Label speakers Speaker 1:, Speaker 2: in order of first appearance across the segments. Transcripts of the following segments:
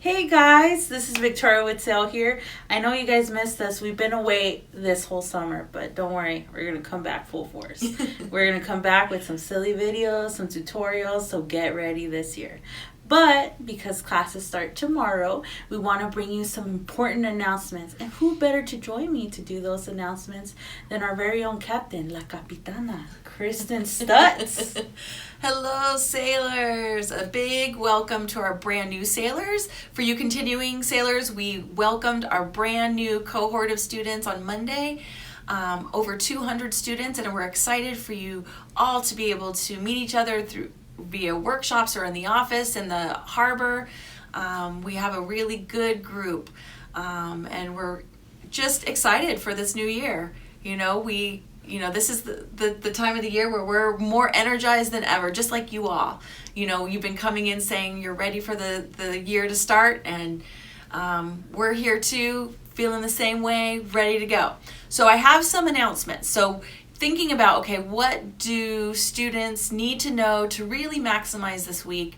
Speaker 1: Hey guys, this is Victoria with Sale here. I know you guys missed us. We've been away this whole summer, but don't worry, we're going to come back full force. We're going to come back with some silly videos, some tutorials, so get ready this year. But because classes start tomorrow, we want to bring you some important announcements. And who better to join me to do those announcements than our very own captain, La Capitana, Kristen Stutz.
Speaker 2: Hello, sailors! A big welcome to our brand new sailors. For you continuing sailors, we welcomed our brand new cohort of students on Monday. Over 200 students, and we're excited for you all to be able to meet each other via workshops or in the office in the harbor. We have a really good group, and we're just excited for this new year. This is the time of the year where we're more energized than ever, just like you all. You've been coming in saying you're ready for the year to start, and we're here too, feeling the same way, ready to go. So I have some announcements. So thinking about, okay, what do students need to know to really maximize this week?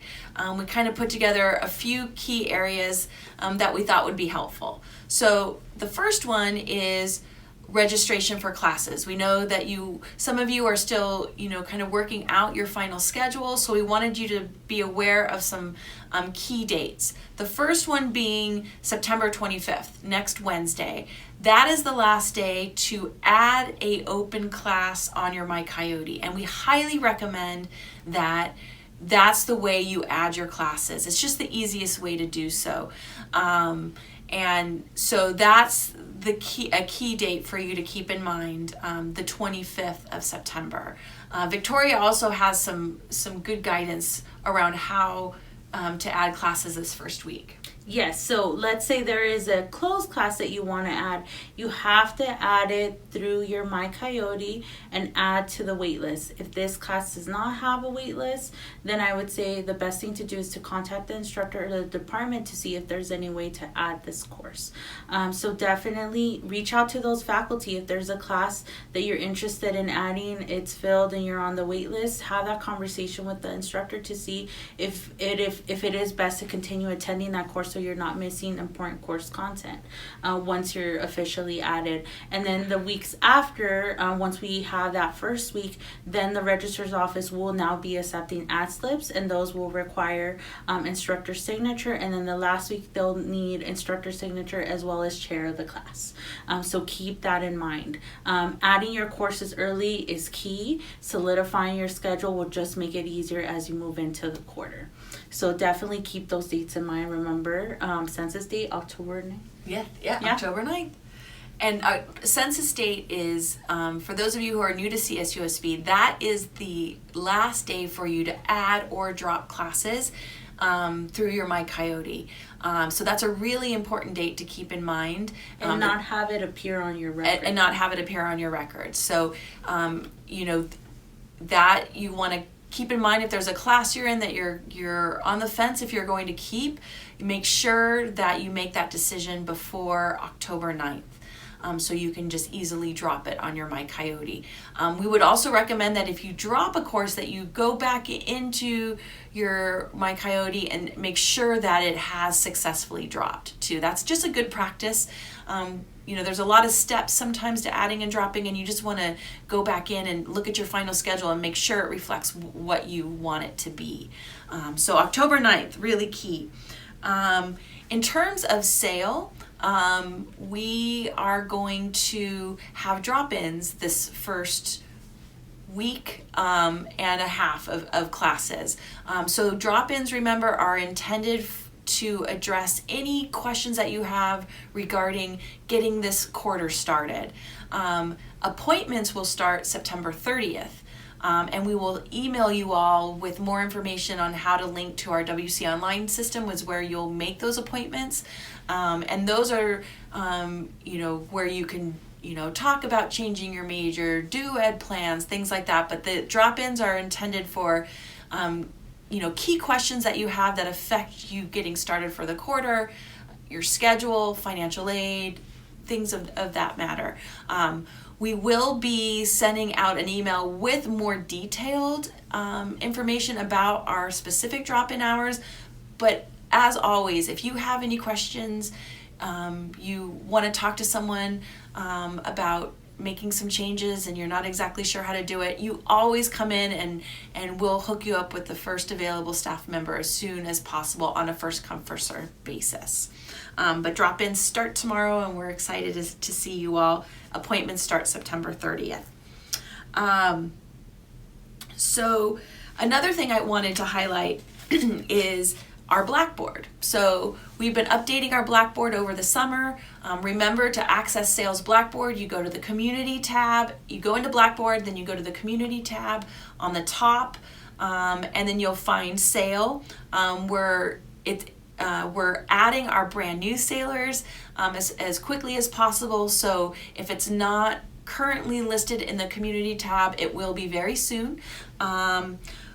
Speaker 2: We kind of put together a few key areas that we thought would be helpful. So the first one is registration for classes. We know that some of you are still, kind of working out your final schedule, so we wanted you to be aware of some key dates. The first one being September 25th, next Wednesday. That is the last day to add a open class on your MyCoyote, and we highly recommend that that's the way you add your classes. It's just the easiest way to do so. And so that's a key date for you to keep in mind, the 25th of September. Victoria also has some good guidance around how to add classes this first week.
Speaker 1: Yes, so let's say there is a closed class that you want to add. You have to add it through your MyCoyote and add to the wait list. If this class does not have a wait list, then I would say the best thing to do is to contact the instructor or the department to see if there's any way to add this course. So definitely reach out to those faculty. If there's a class that you're interested in adding, it's filled and you're on the wait list, have that conversation with the instructor to see if it is best to continue attending that course so you're not missing important course content once you're officially added. And then the weeks after, once we have that first week, then the registrar's office will now be accepting add slips, and those will require instructor signature. And then the last week they'll need instructor signature as well as chair of the class. So keep that in mind. Adding your courses early is key. Solidifying your schedule will just make it easier as you move into the quarter. So definitely keep those dates in mind. Remember, census date, October 9th.
Speaker 2: Yeah. October 9th. And census date is, for those of you who are new to CSUSB, that is the last day for you to add or drop classes through your MyCoyote. So that's a really important date to keep in mind.
Speaker 1: And not have it appear on your record.
Speaker 2: And not have it appear on your record. So, that you want to keep in mind. If there's a class you're in that you're on the fence if you're going to keep, make sure that you make that decision before October 9th. So you can just easily drop it on your MyCoyote. We would also recommend that if you drop a course that you go back into your MyCoyote and make sure that it has successfully dropped too. That's just a good practice. There's a lot of steps sometimes to adding and dropping, and you just want to go back in and look at your final schedule and make sure it reflects what you want it to be. So October 9th, really key. In terms of sale, we are going to have drop-ins this first week and a half of classes. So drop-ins, remember, are intended to address any questions that you have regarding getting this quarter started. Appointments will start September 30th. And we will email you all with more information on how to link to our WC Online system, is where you'll make those appointments. And those are, where you can, talk about changing your major, do ed plans, things like that. But the drop-ins are intended for, key questions that you have that affect you getting started for the quarter, your schedule, financial aid, things of that matter. We will be sending out an email with more detailed information about our specific drop-in hours, but as always, if you have any questions, you want to talk to someone about making some changes and you're not exactly sure how to do it, you always come in and we'll hook you up with the first available staff member as soon as possible on a first come first serve basis. But drop-ins start tomorrow and we're excited to see you all. Appointments start September 30th. So another thing I wanted to highlight is our Blackboard. So we've been updating our Blackboard over the summer. Remember, to access Sales Blackboard, you go to the Community tab, you go into Blackboard, then you go to the Community tab on the top, and then you'll find Sale, where we're adding our brand new sailors as quickly as possible. So if it's not currently listed in the Community tab, it will be very soon.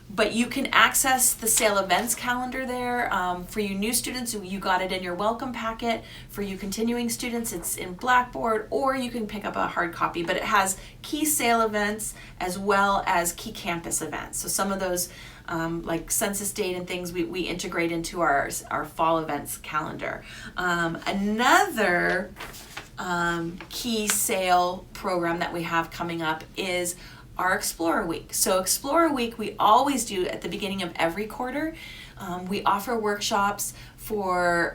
Speaker 2: But you can access the sale events calendar there. For you new students, you got it in your welcome packet. For you continuing students, it's in Blackboard, or you can pick up a hard copy. But it has key sale events as well as key campus events. So some of those, like census date and things, we integrate into our fall events calendar. Another key sale program that we have coming up is our Explorer Week. So Explorer Week, we always do at the beginning of every quarter. We offer workshops for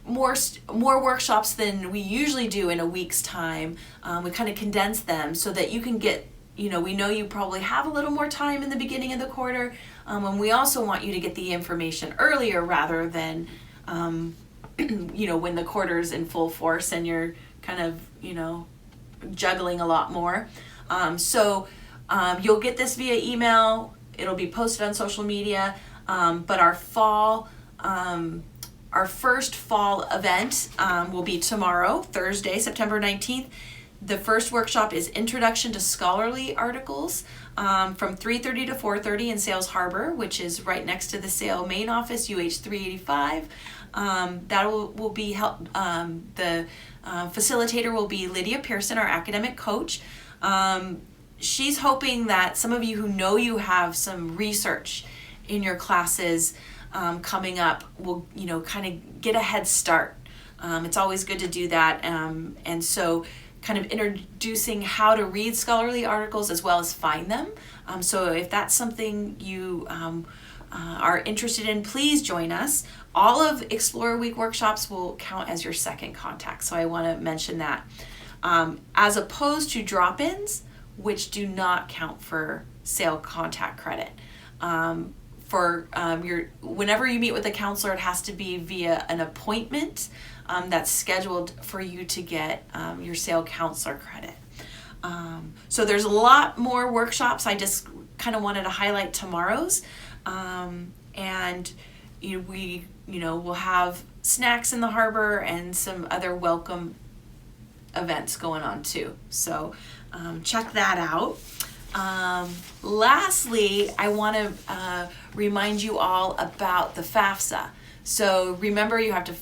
Speaker 2: more workshops than we usually do in a week's time. We kind of condense them so that you can get, we know you probably have a little more time in the beginning of the quarter, and we also want you to get the information earlier rather than, when the quarter's in full force and you're kind of, juggling a lot more. So you'll get this via email. It'll be posted on social media. But our first fall event will be tomorrow, Thursday, September 19th. The first workshop is Introduction to Scholarly Articles from 3:30 to 4:30 in Sales Harbor, which is right next to the Sale main office, UH 385. That will be the facilitator will be Lydia Pearson, our academic coach. She's hoping that some of you who know you have some research in your classes coming up will, kind of get a head start. It's always good to do that. And so kind of introducing how to read scholarly articles as well as find them. So if that's something you are interested in, please join us. All of Explorer Week workshops will count as your second contact. So I want to mention that. As opposed to drop-ins, which do not count for sale contact credit. Whenever you meet with a counselor, it has to be via an appointment that's scheduled for you to get your sale counselor credit. So there's a lot more workshops. I just kind of wanted to highlight tomorrow's, and we'll have snacks in the harbor and some other welcome events going on too. So check that out. Lastly, I want to remind you all about the FAFSA. So remember, you have to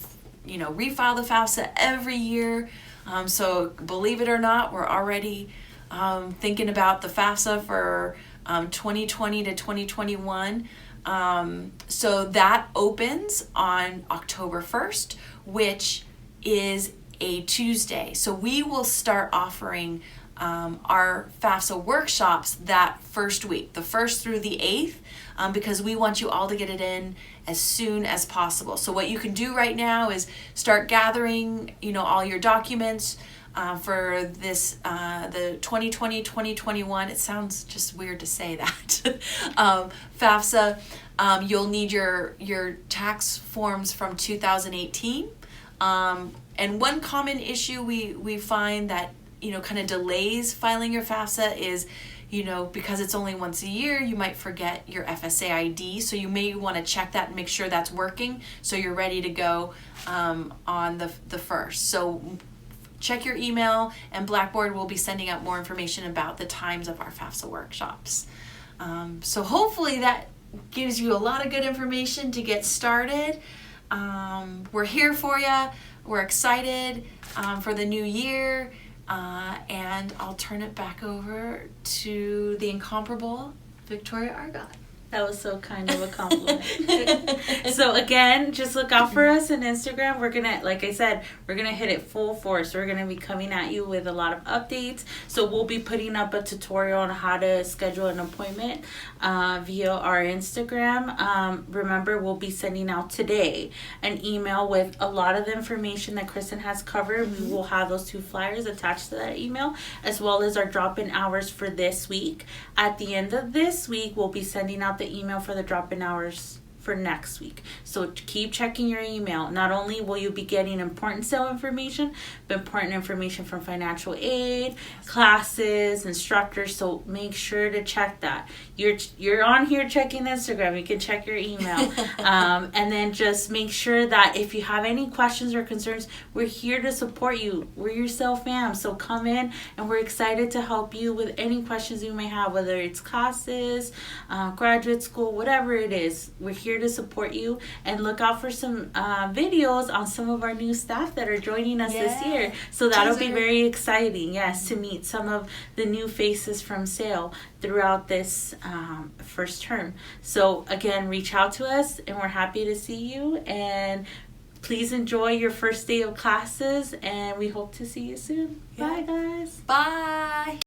Speaker 2: refile the FAFSA every year. So believe it or not, we're already thinking about the FAFSA for 2020 to 2021. So that opens on October 1st, which is a Tuesday. So we will start offering our FAFSA workshops that first week, the 1st through the 8th, because we want you all to get it in as soon as possible. So what you can do right now is start gathering, all your documents for this, the 2020-2021. It sounds just weird to say that. FAFSA, you'll need your tax forms from 2018. And one common issue we find that, kind of delays filing your FAFSA is, because it's only once a year, you might forget your FSA ID. So you may want to check that and make sure that's working so you're ready to go on the 1st. So check your email, and Blackboard will be sending out more information about the times of our FAFSA workshops. So hopefully that gives you a lot of good information to get started. We're here for you. We're excited for the new year. And I'll turn it back over to the incomparable Victoria Argot.
Speaker 1: That was so kind of a compliment. So again, just look out for us on Instagram. We're gonna, like I said, we're gonna hit it full force. We're gonna be coming at you with a lot of updates. So we'll be putting up a tutorial on how to schedule an appointment via our Instagram. Remember, we'll be sending out today an email with a lot of the information that Kristen has covered. We will have those 2 flyers attached to that email, as well as our drop-in hours for this week. At the end of this week, we'll be sending out the email for the drop-in hours for next week. So keep checking your email. Not only will you be getting important sale information, but important information from financial aid, classes, instructors. So make sure to check that. You're on here checking Instagram. You can check your email. And then just make sure that if you have any questions or concerns, we're here to support you. We're your Sail fam. So come in, and we're excited to help you with any questions you may have, whether it's classes, graduate school, whatever it is. We're here to support you, and look out for some videos on some of our new staff that are joining us this year. So that'll be very exciting, yes, to meet some of the new faces from Sail throughout this first term. So again, reach out to us, and we're happy to see you, and please enjoy your first day of classes, and we hope to see you soon. Bye, guys.
Speaker 2: Bye.